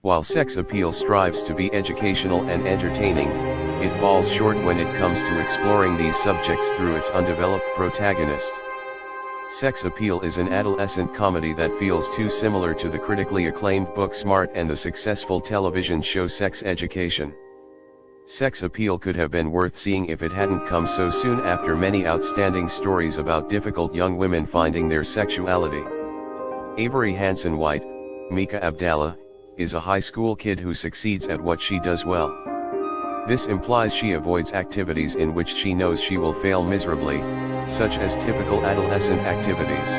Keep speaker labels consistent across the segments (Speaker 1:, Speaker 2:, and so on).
Speaker 1: While sex appeal strives to be educational and entertaining, it falls short when it comes to exploring these subjects through its undeveloped protagonist. Sex Appeal is an adolescent comedy that feels too similar to the critically acclaimed book Smart and the successful television show Sex Education. Sex Appeal could have been worth seeing if it hadn't come so soon after many outstanding stories about difficult young women finding their sexuality. Avery Hansen White, Mika Abdallah, is a high school kid who succeeds at what she does well. This implies she avoids activities in which she knows she will fail miserably, such as typical adolescent activities.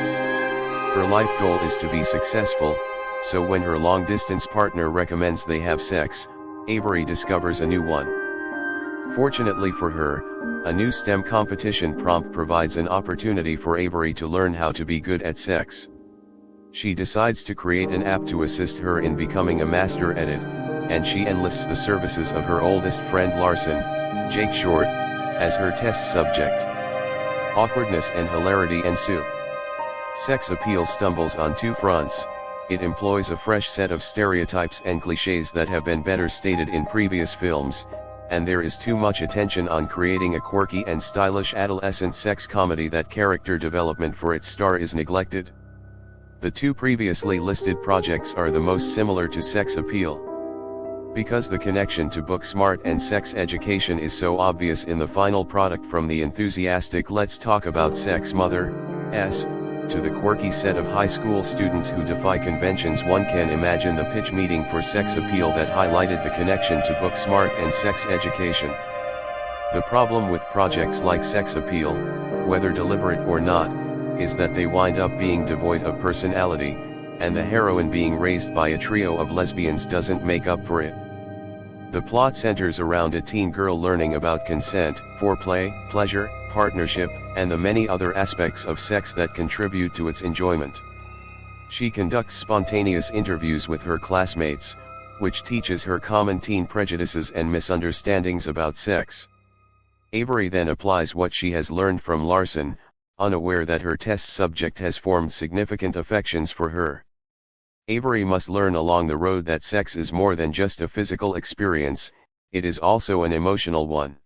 Speaker 1: Her life goal is to be successful, so when her long-distance partner recommends they have sex, Avery discovers a new one. Fortunately for her, a new STEM competition prompt provides an opportunity for Avery to learn how to be good at sex. She decides to create an app to assist her in becoming a master at it, and she enlists the services of her oldest friend Larson, Jake Short, as her test subject. Awkwardness and hilarity ensue. Sex Appeal stumbles on two fronts. It employs a fresh set of stereotypes and cliches that have been better stated in previous films, and there is too much attention on creating a quirky and stylish adolescent sex comedy that character development for its star is neglected. The two previously listed projects are the most similar to Sex Appeal. Because the connection to Book Smart and Sex Education is so obvious in the final product, from the enthusiastic "let's talk about sex mother" to the quirky set of high school students who defy conventions, one can imagine the pitch meeting for Sex Appeal that highlighted the connection to Book Smart and Sex Education. The problem with projects like Sex Appeal, whether deliberate or not, is that they wind up being devoid of personality, and the heroine being raised by a trio of lesbians doesn't make up for it. The plot centers around a teen girl learning about consent, foreplay, pleasure, partnership, and the many other aspects of sex that contribute to its enjoyment. She conducts spontaneous interviews with her classmates, which teaches her common teen prejudices and misunderstandings about sex. Avery then applies what she has learned from Larson, unaware that her test subject has formed significant affections for her. Avery must learn along the road that sex is more than just a physical experience, it is also an emotional one.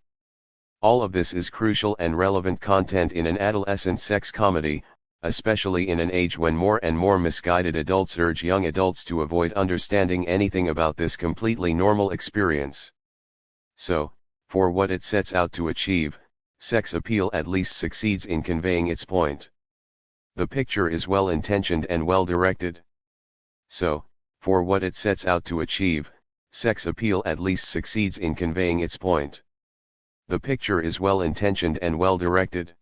Speaker 1: All of this is crucial and relevant content in an adolescent sex comedy, especially in an age when more and more misguided adults urge young adults to avoid understanding anything about this completely normal experience. So, for what it sets out to achieve, Sex Appeal at least succeeds in conveying its point. The picture is well-intentioned and well-directed. So, for what it sets out to achieve, Sex Appeal at least succeeds in conveying its point. The picture is well-intentioned and well-directed.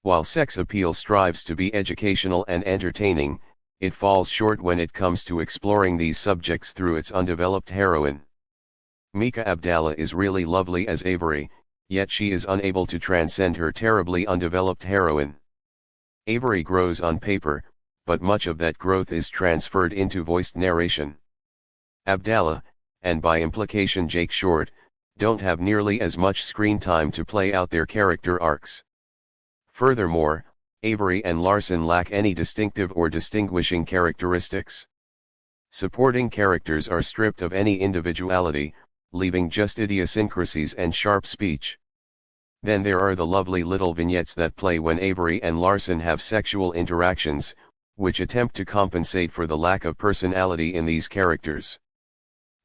Speaker 1: While Sex Appeal strives to be educational and entertaining, it falls short when it comes to exploring these subjects through its undeveloped heroine. Mika Abdallah is really lovely as Avery, yet she is unable to transcend her terribly undeveloped heroine. Avery grows on paper, but much of that growth is transferred into voiced narration. Abdallah, and by implication Jake Short, don't have nearly as much screen time to play out their character arcs. Furthermore, Avery and Larson lack any distinctive or distinguishing characteristics. Supporting characters are stripped of any individuality, leaving just idiosyncrasies and sharp speech. Then there are the lovely little vignettes that play when Avery and Larson have sexual interactions, which attempt to compensate for the lack of personality in these characters.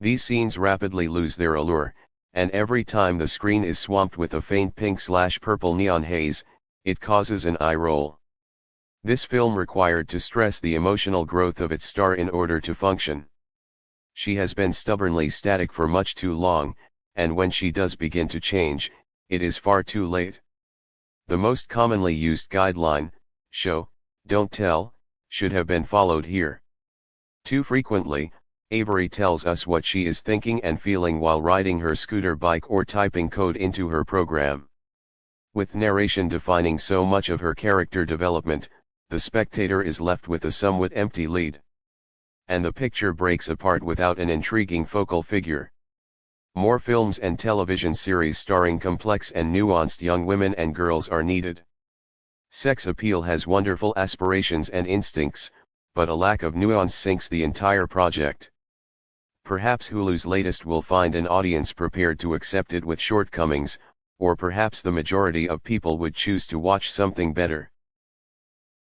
Speaker 1: These scenes rapidly lose their allure, and every time the screen is swamped with a faint pink/purple neon haze, it causes an eye roll. This film required to stress the emotional growth of its star in order to function. She has been stubbornly static for much too long, and when she does begin to change, it is far too late. The most commonly used guideline, show, don't tell, should have been followed here. Too frequently, Avery tells us what she is thinking and feeling while riding her scooter bike or typing code into her program. With narration defining so much of her character development, the spectator is left with a somewhat empty lead. And the picture breaks apart without an intriguing focal figure. More films and television series starring complex and nuanced young women and girls are needed. Sex Appeal has wonderful aspirations and instincts, but a lack of nuance sinks the entire project. Perhaps Hulu's latest will find an audience prepared to accept it with shortcomings, or perhaps the majority of people would choose to watch something better.